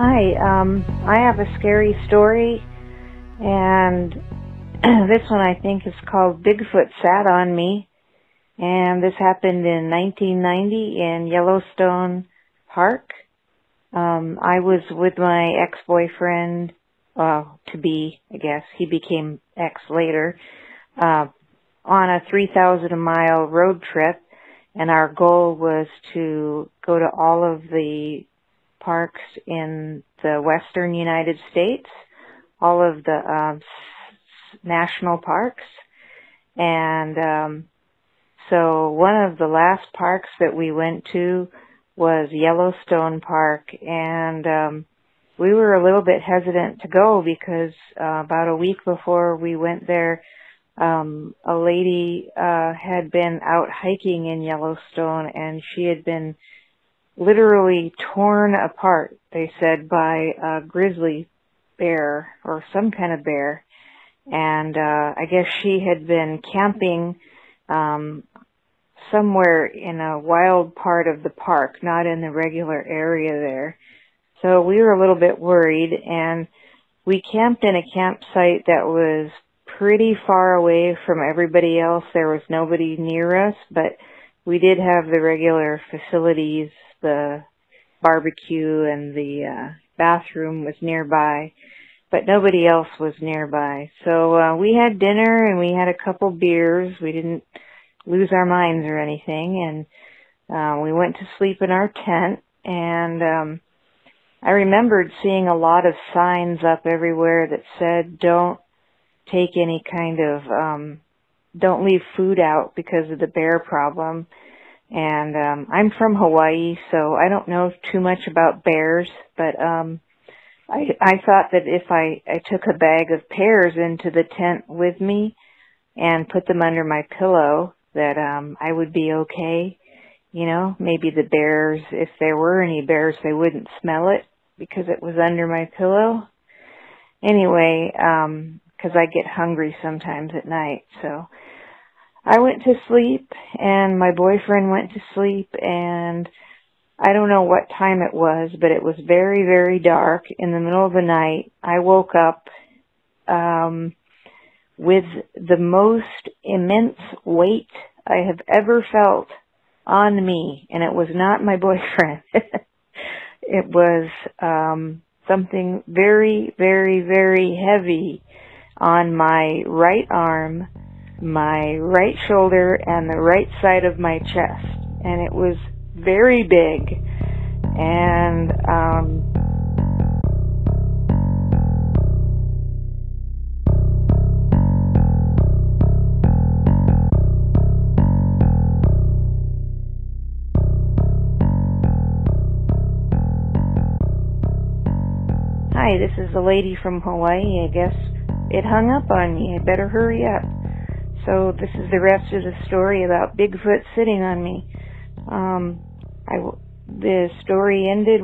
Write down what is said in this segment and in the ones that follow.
Hi, I have a scary story, and this one I think is called Bigfoot Sat on Me, and this happened in 1990 in Yellowstone Park. I was with my ex-boyfriend, to-be, I guess, he became ex later, on a 3,000-mile road trip, and our goal was to go to all of the parks in the western United States, all of the national parks. And so one of the last parks that we went to was Yellowstone Park, and we were a little bit hesitant to go because about a week before we went there, a lady had been out hiking in Yellowstone, and she had been literally torn apart, they said, by a grizzly bear or some kind of bear. And I guess she had been camping somewhere in a wild part of the park, not in the regular area there. So we were a little bit worried, and we camped in a campsite that was pretty far away from everybody else. There was nobody near us, but we did have the regular facilities. The barbecue and the bathroom was nearby, but nobody else was nearby. So we had dinner and we had a couple beers. We didn't lose our minds or anything, and we went to sleep in our tent. And I remembered seeing a lot of signs up everywhere that said, don't take any kind of, don't leave food out because of the bear problem. And I'm from Hawaii, so I don't know too much about bears, but I thought that if I took a bag of pears into the tent with me and put them under my pillow, that I would be okay. You know, maybe the bears, if there were any bears, they wouldn't smell it because it was under my pillow. Anyway, 'cause I get hungry sometimes at night, so I went to sleep, and my boyfriend went to sleep, and I don't know what time it was, but it was very, very dark in the middle of the night. I woke up with the most immense weight I have ever felt on me, and it was not my boyfriend. It was something very, very, very heavy on my right arm, my right shoulder, and the right side of my chest, and it was very big. And hi, this is a lady from Hawaii. I guess it hung up on me. I better hurry up. So this is the rest of the story about Bigfoot sitting on me. The story ended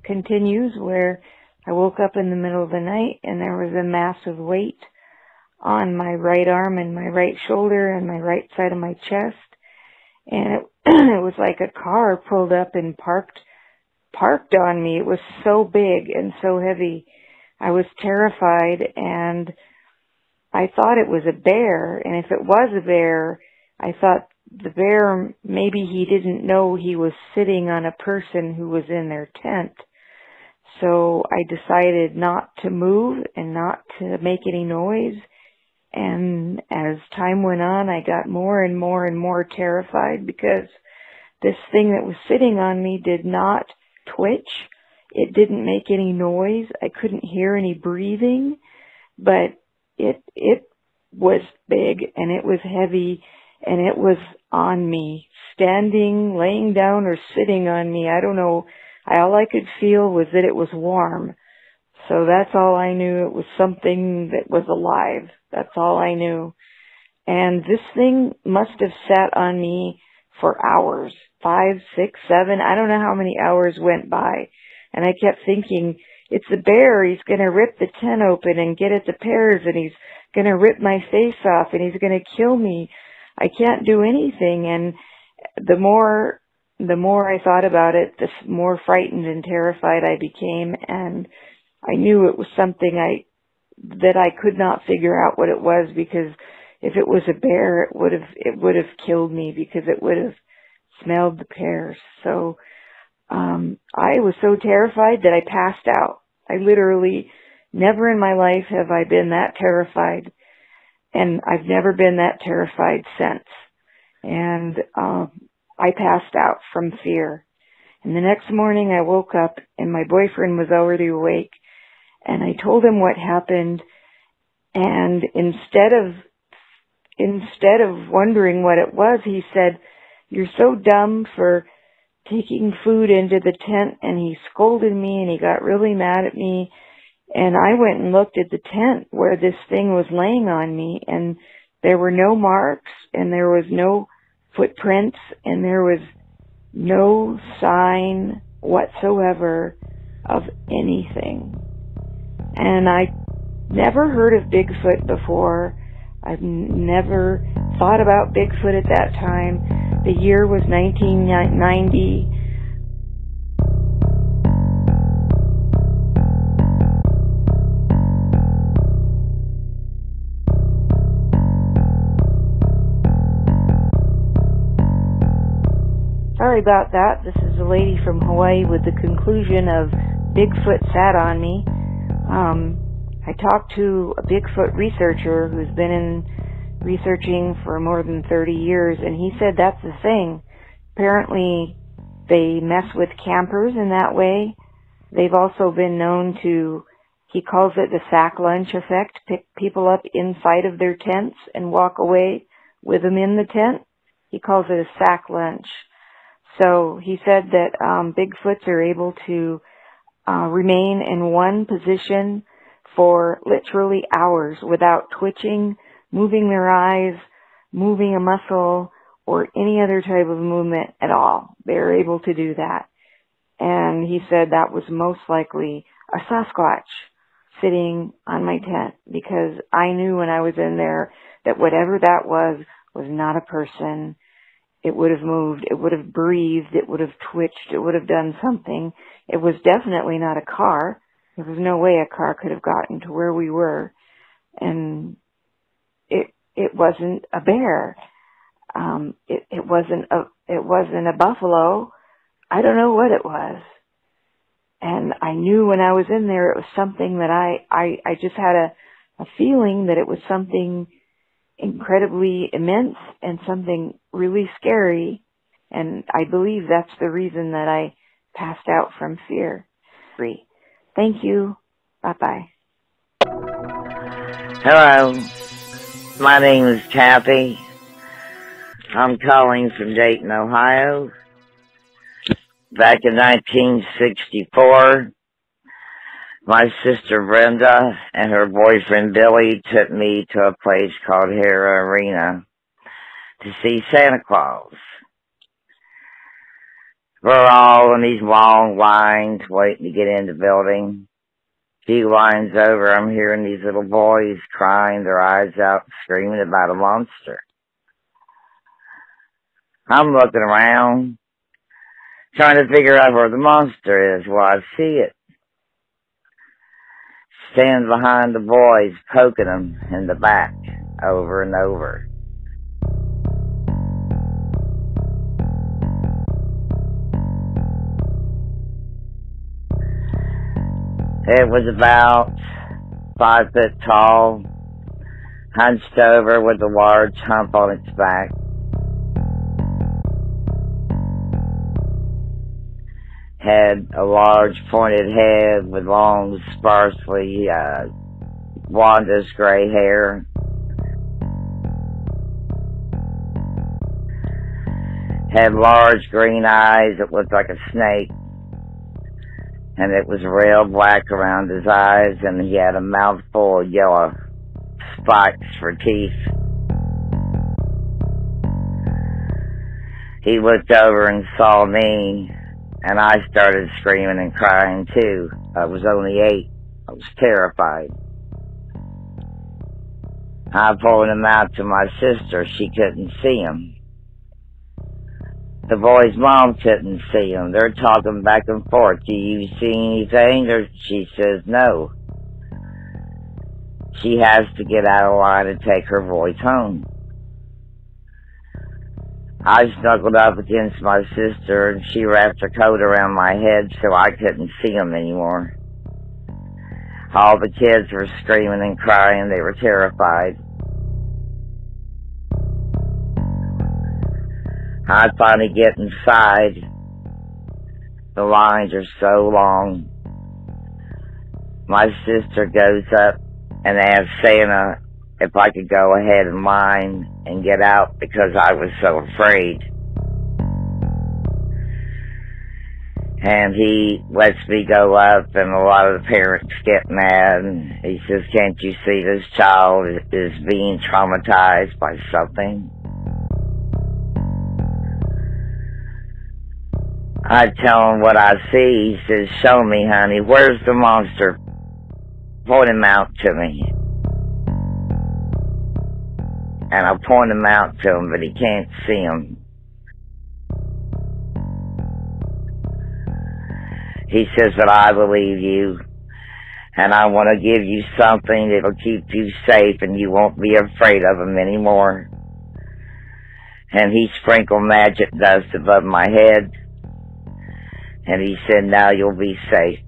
continues where I woke up in the middle of the night and there was a massive weight on my right arm and my right shoulder and my right side of my chest. And it was like a car pulled up and parked on me. It was so big and so heavy. I was terrified, and I thought it was a bear, and if it was a bear, I thought the bear, maybe he didn't know he was sitting on a person who was in their tent. So I decided not to move and not to make any noise. And as time went on, I got more and more and more terrified because this thing that was sitting on me did not twitch. It didn't make any noise. I couldn't hear any breathing, but it was big, and it was heavy, and it was on me, standing, laying down, or sitting on me. I don't know. All I could feel was that it was warm. So that's all I knew. It was something that was alive. That's all I knew. And this thing must have sat on me for hours, 5, 6, 7. I don't know how many hours went by. And I kept thinking, it's a bear. He's going to rip the tent open and get at the pears, and he's going to rip my face off, and he's going to kill me. I can't do anything. And the more the more I thought about it, the more frightened and terrified I became, and I knew it was something that I could not figure out what it was, because if it was a bear, it would have killed me, because it would have smelled the pears. So I was so terrified that I passed out. I literally, never in my life have I been that terrified, and I've never been that terrified since. And I passed out from fear. And the next morning I woke up and my boyfriend was already awake, and I told him what happened, and instead of wondering what it was, he said, "You're so dumb for taking food into the tent," and he scolded me and he got really mad at me. And I went and looked at the tent where this thing was laying on me, and there were no marks, and there was no footprints, and there was no sign whatsoever of anything. And I never heard of Bigfoot before. I've never thought about Bigfoot at that time. The year was 1990. Sorry about that. This is a lady from Hawaii with the conclusion of Bigfoot sat on me. I talked to a Bigfoot researcher who's been researching for more than 30 years, and he said that's the thing. Apparently, they mess with campers in that way. They've also been known to, he calls it the sack lunch effect, pick people up inside of their tents and walk away with them in the tent. He calls it a sack lunch. So he said that Bigfoots are able to remain in one position for literally hours without twitching, moving their eyes, moving a muscle, or any other type of movement at all. They're able to do that. And he said that was most likely a sasquatch sitting on my tent, because I knew when I was in there that whatever that was not a person. It would have moved, it would have breathed, it would have twitched, it would have done something. It was definitely not a car. There was no way a car could have gotten to where we were. And it wasn't a bear. It wasn't a buffalo. I don't know what it was. And I knew when I was in there it was something that I just had a feeling that it was something incredibly immense and something really scary, and I believe that's the reason that I passed out from fear. Thank you. Bye-bye. Hello, my name is Kathy. I'm calling from Dayton, Ohio. Back in 1964, my sister Brenda and her boyfriend Billy took me to a place called Hera Arena to see Santa Claus. We're all in these long lines waiting to get in the building. A few lines over, I'm hearing these little boys crying their eyes out, screaming about a monster. I'm looking around, trying to figure out where the monster is. Well, I see it. Standing behind the boys, poking them in the back over and over. It was about 5 foot tall, hunched over with a large hump on its back. Had a large pointed head with long, sparsely blondish gray hair. Had large green eyes that looked like a snake. And it was real black around his eyes, and he had a mouthful of yellow spikes for teeth. He looked over and saw me, and I started screaming and crying too. I was only 8. I was terrified. I pulled him out to my sister. She couldn't see him. The boy's mom couldn't see him. They're talking back and forth. Do you see anything? She says no. She has to get out of line and take her voice home. I snuggled up against my sister, and she wrapped her coat around my head so I couldn't see him anymore. All the kids were screaming and crying. They were terrified. I finally get inside. The lines are so long. My sister goes up and asks Santa if I could go ahead in line and get out because I was so afraid. And he lets me go up, and a lot of the parents get mad. And he says, can't you see this child is being traumatized by something? I tell him what I see. He says, show me, honey. Where's the monster? Point him out to me. And I point him out to him, but he can't see him. He says, but I believe you, and I want to give you something that'll keep you safe and you won't be afraid of him anymore. And he sprinkled magic dust above my head, and he said, now you'll be safe.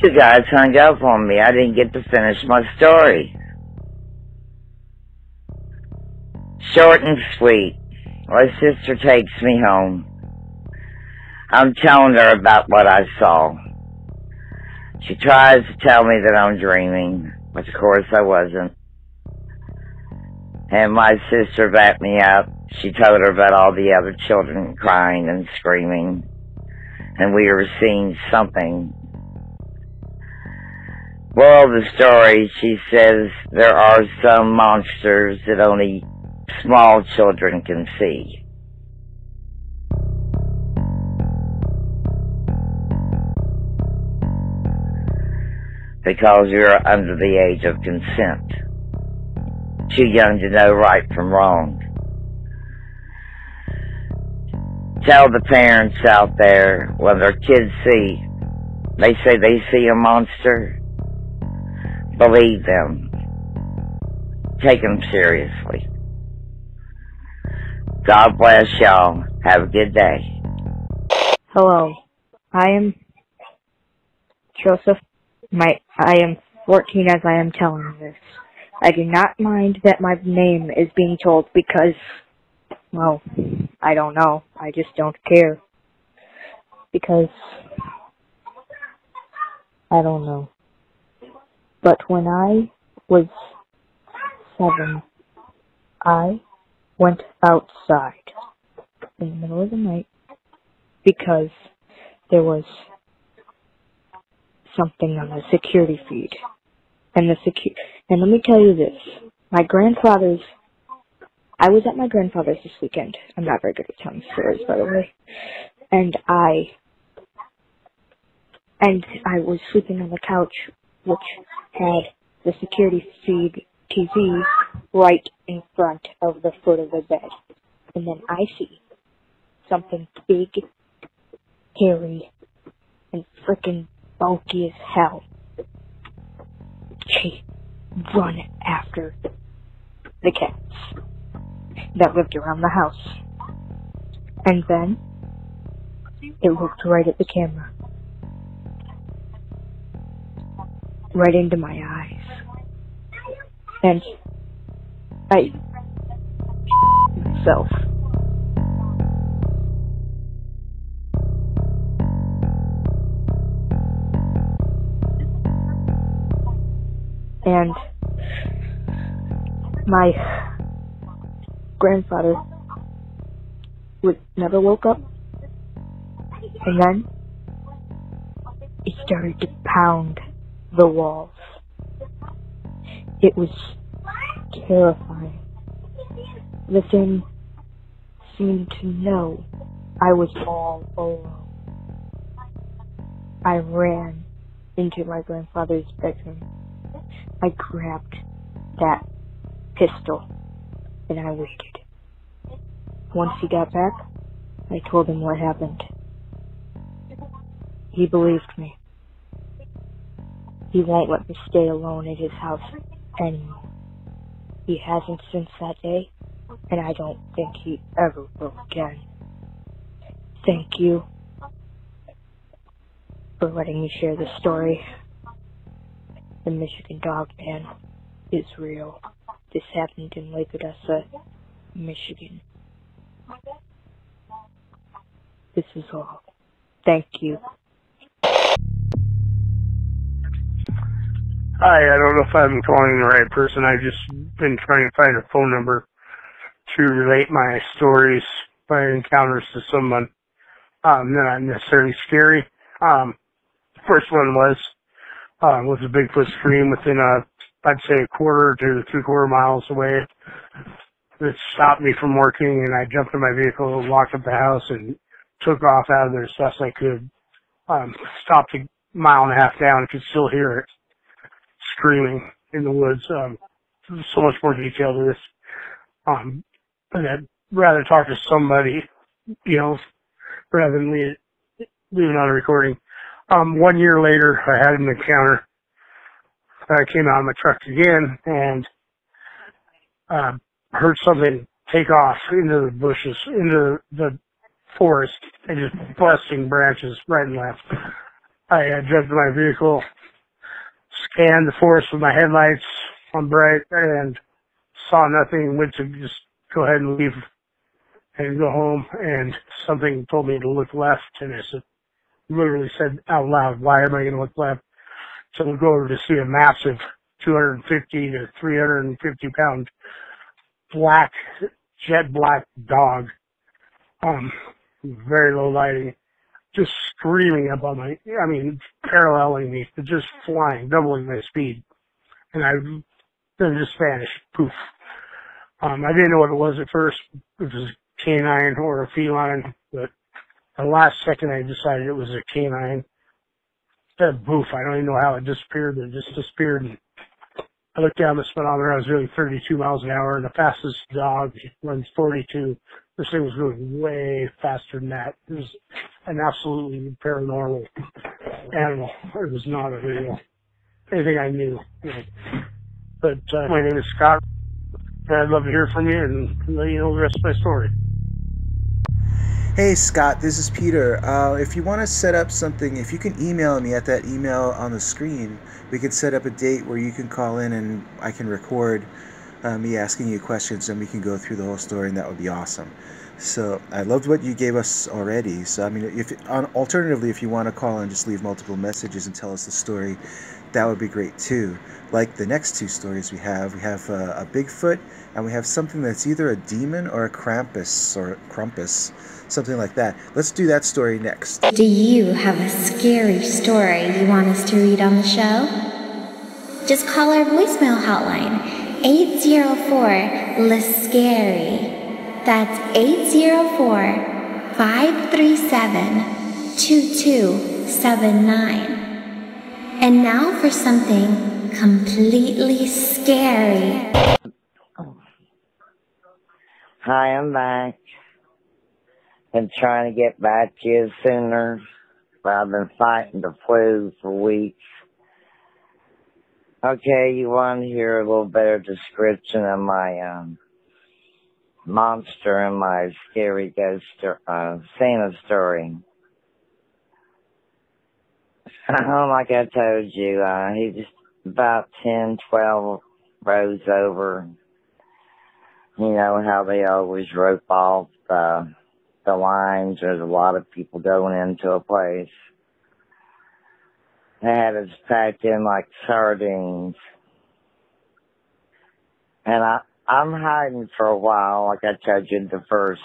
You guys hung up on me. I didn't get to finish my story. Short and sweet. My sister takes me home. I'm telling her about what I saw. She tries to tell me that I'm dreaming, but of course I wasn't. And my sister backed me up. She told her about all the other children crying and screaming, and we were seeing something. Well, the story, she says, there are some monsters that only small children can see. Because you're under the age of consent. Too young to know right from wrong. Tell the parents out there, when their kids they say they see a monster, believe them. Take them seriously. God bless y'all. Have a good day. Hello, I am Joseph. I am 14 as I am telling this. I do not mind that my name is being told because, well, I don't know. I just don't care. Because, I don't know. But when I was 7, I went outside in the middle of the night because there was something on the security feed. And let me tell you this. I was at my grandfather's this weekend. I'm not very good at telling stories, by the way. And I was sleeping on the couch, which had the security feed TV right in front of the foot of the bed. And then I see something big, hairy, and frickin' bulky as hell run after the cats that lived around the house. And then it looked right at the camera. Right into my eyes. And I myself. And my grandfather never woke up. And then he started to pound the walls. It was terrifying. The thing seemed to know I was all alone. I ran into my grandfather's bedroom. I grabbed that pistol and I waited. Once he got back, I told him what happened. He believed me. He won't let me stay alone at his house anymore. He hasn't since that day, and I don't think he ever will again. Thank you for letting me share this story. The Michigan Dog Man is real. This happened in Lake Odessa, Michigan. This is all. Thank you. Hi, I don't know if I'm calling the right person. I've just been trying to find a phone number to relate my stories, my encounters to someone. They're not necessarily scary. First one was a Bigfoot scream within I'd say a quarter to 3/4 miles away. It stopped me from working, and I jumped in my vehicle, locked up the house, and took off out of there as fast as I could. Stopped a mile and a half down, could still hear it screaming in the woods. So much more detail to this. And I'd rather talk to somebody, rather than leave it on a recording. 1 year later, I had an encounter. I came out of my truck again and heard something take off into the bushes, into the forest, and just busting branches right and left. I jumped in my vehicle, scanned the forest with my headlights on bright, and saw nothing. Went to just go ahead and leave and go home, and something told me to look left, and I said, literally said out loud, why am I going to look left? So we go over to see a massive 250 to 350 pound black, jet black dog, very low lighting, just screaming up on paralleling me, just flying, doubling my speed. And then just vanished, poof. I didn't know what it was at first, if it was a canine or a feline, but the last second I decided it was a canine. Poof, I don't even know how it disappeared, but it just disappeared. And I looked down the speedometer, I was really 32 miles an hour, and the fastest dog runs 42. This thing was going way faster than that. It was an absolutely paranormal animal. It was not anything I knew. But my name is Scott, and I'd love to hear from you and let you know the rest of my story. Hey Scott, this is Peter. If you want to set up something, if you can email me at that email on the screen, we can set up a date where you can call in and I can record me asking you questions and we can go through the whole story, and that would be awesome. So I loved what you gave us already. So alternatively, if you want to call and just leave multiple messages and tell us the story, that would be great too. Like the next two stories we have a Bigfoot, and we have something that's either a demon or a Krampus, something like that. Let's do that story next. Do you have a scary story you want us to read on the show? Just call our voicemail hotline, 804-LIST-SCARY. That's 804-537-2279. And now for something completely scary. Hi, I'm back. Been trying to get back to you sooner, but I've been fighting the flu for weeks. Okay, you want to hear a little better description of my monster and my scary ghost Santa story. Like I told you, he just about 10, 12 rows over. You know how they always rope off the lines. There's a lot of people going into a place. They had us packed in like sardines. And I'm hiding for a while. Like I told you in the first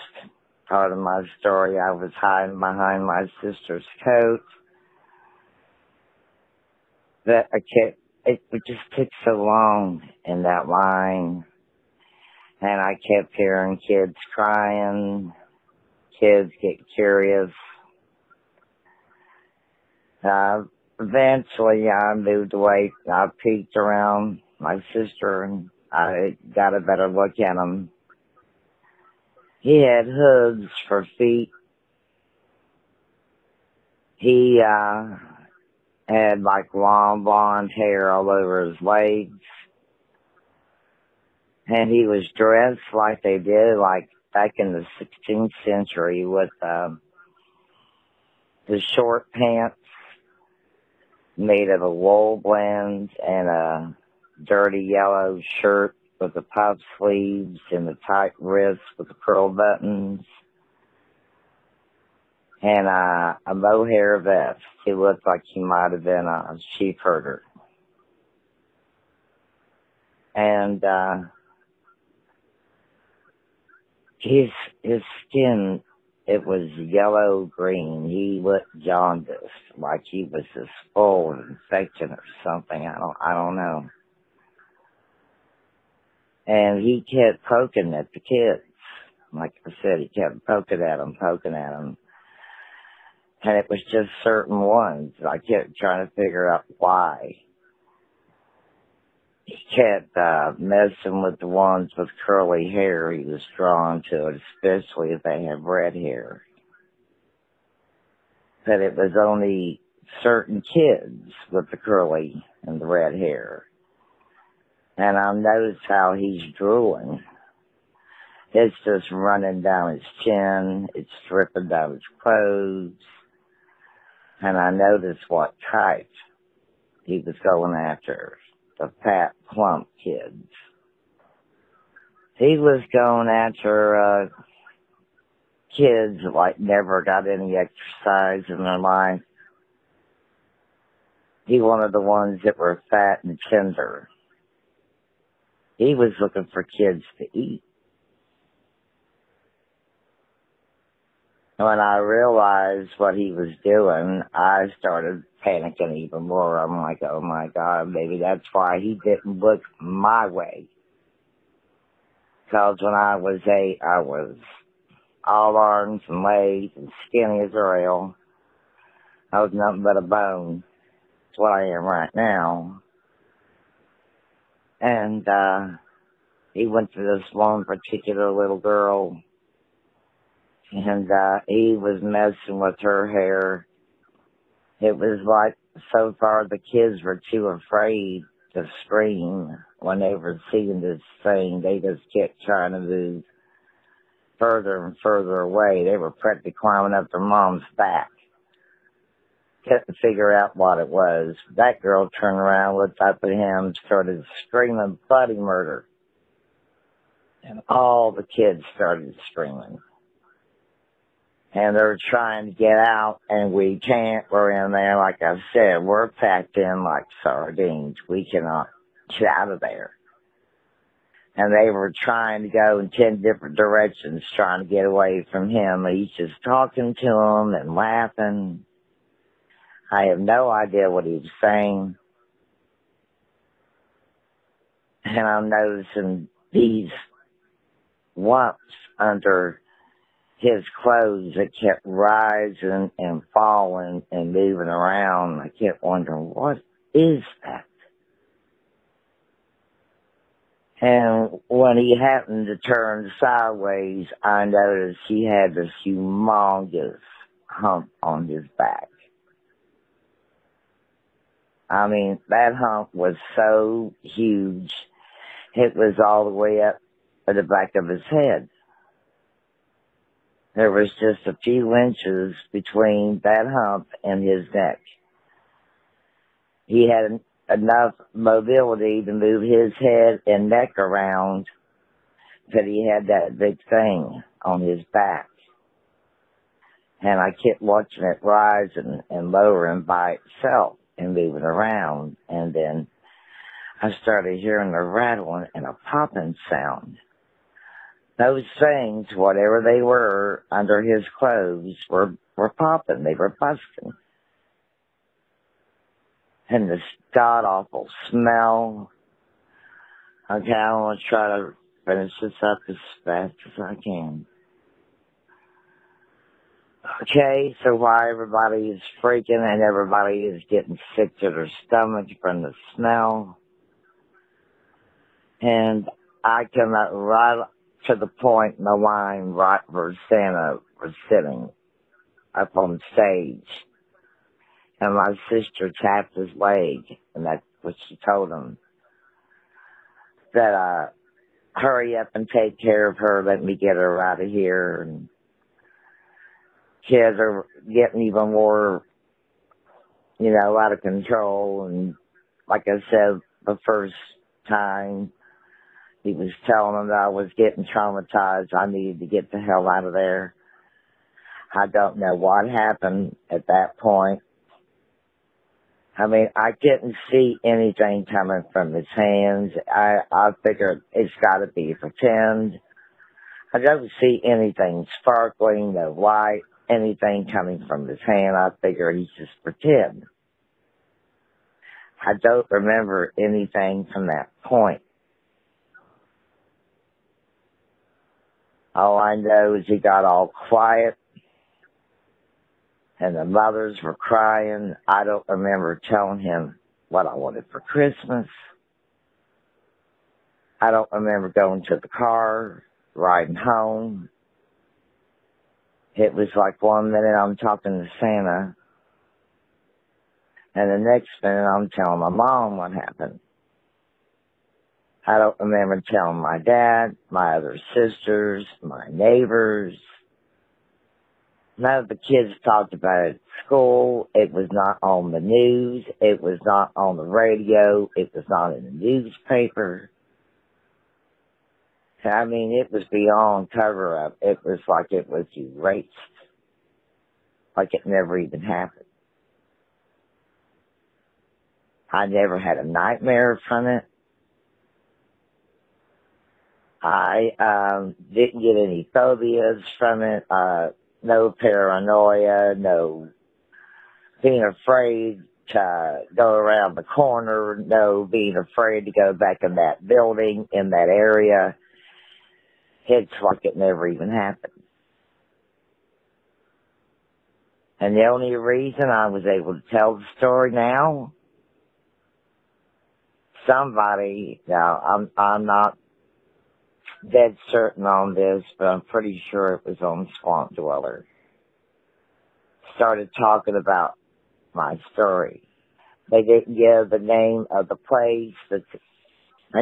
part of my story, I was hiding behind my sister's coat. It just took so long in that line. And I kept hearing kids crying. Kids get curious. eventually I moved away. I peeked around my sister and I got a better look at him. He had hooves for feet. He had like long blonde hair all over his legs. And he was dressed like they did like back in the 16th century with the short pants made of a wool blend and a dirty yellow shirt with the puff sleeves and the tight wrists with the pearl buttons and a mohair vest. He looked like he might have been a sheep herder. And his skin, it was yellow-green. He looked jaundiced, like he was just full of infection or something. I don't know. And he kept poking at the kids. Like I said, he kept poking at them. And it was just certain ones. I kept trying to figure out why. He kept messing with the ones with curly hair. He was drawn to it, especially if they had red hair. But it was only certain kids with the curly and the red hair. And I noticed how he's drooling. It's just running down his chin. It's dripping down his clothes. And I noticed what type he was going after. The fat, plump kids. He was going after kids that like never got any exercise in their life. He wanted the ones that were fat and tender. He was looking for kids to eat. When I realized what he was doing, I started panicking even more. I'm like, oh my God, maybe that's why he didn't look my way. Because when I was 8, I was all arms and legs and skinny as a rail. I was nothing but a bone. That's what I am right now. And he went to this one particular little girl. And he was messing with her hair. It was like, so far the kids were too afraid to scream when they were seeing this thing. They just kept trying to move further and further away. They were practically climbing up their mom's back. Couldn't figure out what it was. That girl turned around, looked up at him, started screaming bloody murder. And all the kids started screaming. And they're trying to get out, and we can't. We're in there, like I said, we're packed in like sardines. We cannot get out of there. And they were trying to go in 10 different directions, trying to get away from him. He's just talking to them and laughing. I have no idea what he was saying. And I'm noticing these lumps under his clothes that kept rising and falling and moving around. I kept wondering, what is that? And when he happened to turn sideways, I noticed he had this humongous hump on his back. I mean, that hump was so huge, it was all the way up at the back of his head. There was just a few inches between that hump and his neck. He had enough mobility to move his head and neck around, but he had that big thing on his back. And I kept watching it rise and lowering by itself and moving around. And then I started hearing a rattling and a popping sound. Those things, whatever they were under his clothes, were popping. They were busting. And this god-awful smell. Okay, I want to try to finish this up as fast as I can. Okay, so why everybody is freaking and everybody is getting sick to their stomach from the smell. And I come up right to the point in the line right where Santa was sitting up on stage. And my sister tapped his leg, and that's what she told him. That, hurry up and take care of her, let me get her out of here. And kids are getting even more, out of control. And like I said, the first time he was telling them that I was getting traumatized, I needed to get the hell out of there. I don't know what happened at that point. I mean, I couldn't see anything coming from his hands. I figured it's got to be pretend. I don't see anything sparkling, no light, anything coming from his hand. I figure he's just pretend. I don't remember anything from that point. All I know is he got all quiet, and the mothers were crying. I don't remember telling him what I wanted for Christmas. I don't remember going to the car, riding home. It was like 1 minute I'm talking to Santa, and the next minute I'm telling my mom what happened. I don't remember telling my dad, my other sisters, my neighbors. None of the kids talked about it at school. It was not on the news. It was not on the radio. It was not in the newspaper. I mean, it was beyond cover-up. It was like it was erased. Like it never even happened. I never had a nightmare from it. I didn't get any phobias from it. No paranoia, no being afraid to go around the corner, no being afraid to go back in that building, in that area. It's like it never even happened. And the only reason I was able to tell the story now, somebody, now I'm not dead certain on this, but I'm pretty sure it was on Swamp Dweller, started talking about my story. They didn't give the name of the place. They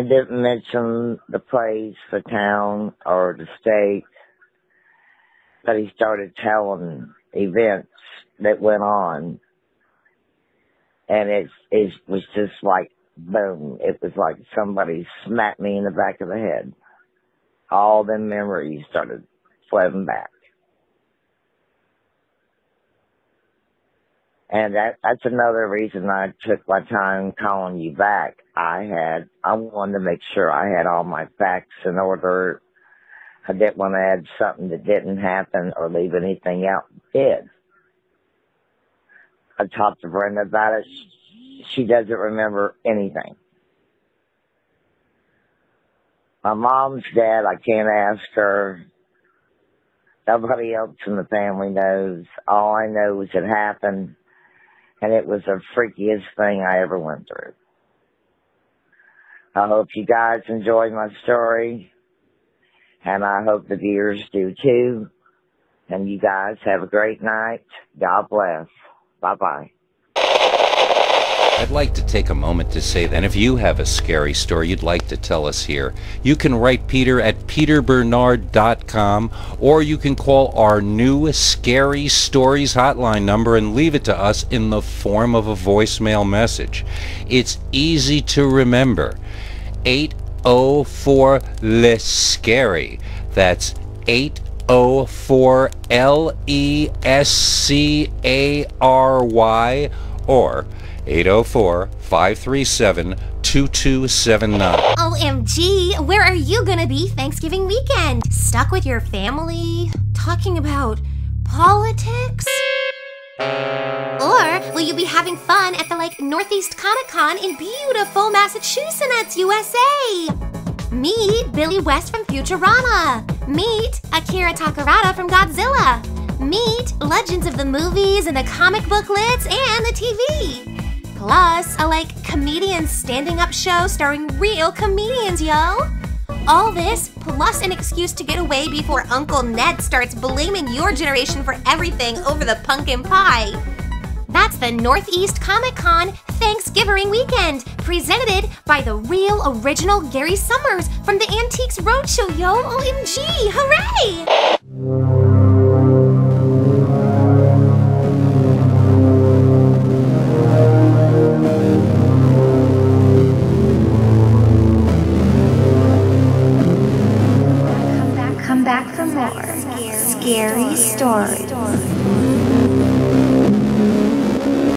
didn't mention the place, the town, or the state. But he started telling events that went on. And it was just like, boom. It was like somebody smacked me in the back of the head. All the memories started flooding back. And that's another reason I took my time calling you back. I wanted to make sure I had all my facts in order. I didn't want to add something that didn't happen or leave anything out that did. I talked to Brenda about it. She doesn't remember anything. My mom's dead. I can't ask her. Nobody else in the family knows. All I know is it happened, and it was the freakiest thing I ever went through. I hope you guys enjoyed my story, and I hope the viewers do too. And you guys have a great night. God bless. Bye-bye. I'd like to take a moment to say that if you have a scary story you'd like to tell us here, you can write Peter at peterbernard.com, or you can call our new Scary Stories hotline number and leave it to us in the form of a voicemail message. It's easy to remember. 804-LESCARY. That's 804-LESCARY, or 804-537-2279. OMG, where are you gonna be Thanksgiving weekend? Stuck with your family? Talking about politics? Or will you be having fun at the Northeast Comic Con in beautiful Massachusetts, USA? Meet Billy West from Futurama. Meet Akira Takarada from Godzilla. Meet legends of the movies and the comic booklets and the TV. Plus, a comedian standing up show starring real comedians, yo. All this, plus an excuse to get away before Uncle Ned starts blaming your generation for everything over the pumpkin pie. That's the Northeast Comic Con Thanksgiving weekend, presented by the real original Gary Summers from the Antiques Roadshow, yo! OMG, hooray! Come back for more scary stories.